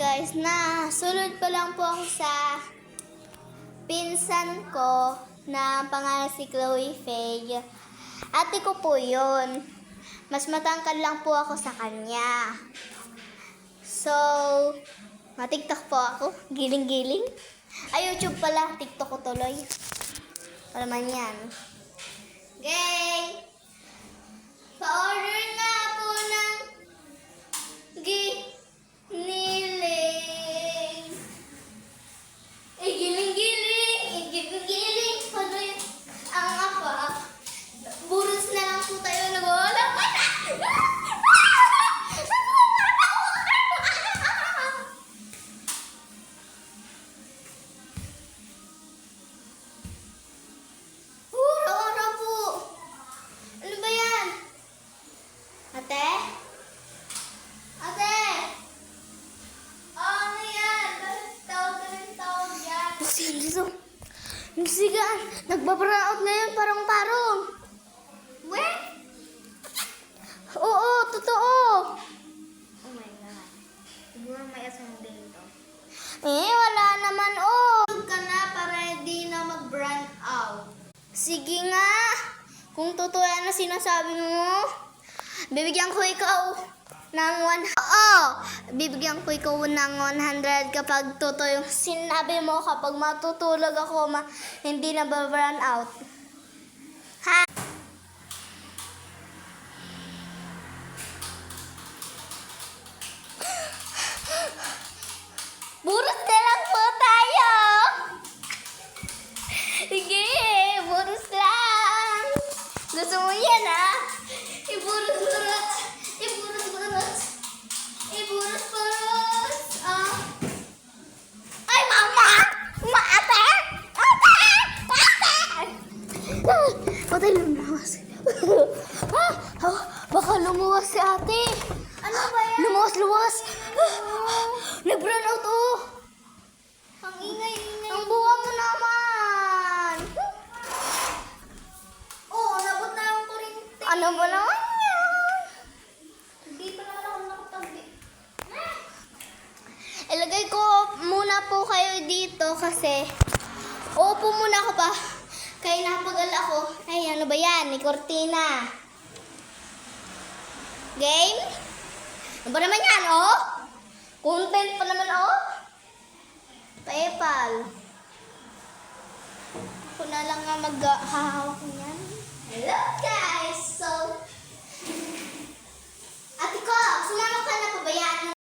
guys, na sunod pa lang po ako sa pinsan ko na pangalan si Chloe Faye. Ate ko po yun. Mas matangkad lang po ako sa kanya. So, ma-TikTok po ako. Giling-giling. Ay, YouTube pala. TikTok ko tuloy. Para man yan. Gang! Pa-order na po ng giniling. Giling-giling. Giling-giling. Ano yun? Ang apa? Buros na lang po tayo nag-wala. Ate? Ate? Ano yan? Bakit tawag yan? Nagsigaan. Nagbabrown out na yun parang-parang. We? Oo, totoo. Oh my God. Siguro may asang dito. Wala naman. Huwag ka na para di na mag-brown out. Sige nga. Kung totoo yan na sinasabi mo, bibigyan ko ikaw ng 100 kapag totoo yung sinabi mo. Kapag matutulog ako, hindi na ba-brown out. Ha? Buros na lang po tayo. Sige, buros lang. Gusto mo yan, ha? Iburus-burus. Iburus-burus. Iburus-burus. Ay, mama! Ate! Ate! Ate! Patay, lumuwas. Baka lumuwas si ate. Ano ba yan? Lumuwas. Nag-brown out, oh. Ang ingay-ingay. Ang buwa mo naman. Nabot na yung kurinti. Ano ba naman yan? Hindi pa naman ako nakatabi. Ilagay ko muna po kayo dito kasi uupo muna ako pa. Kaya napagal ako. Ay, ano ba yan? May kortina. Game? Ano ba naman yan, oh? Content pa naman, oh? PayPal. Ako na lang nga maghahawak niyan. Hello guys! So, ate ko, sumama ka na, pabayaan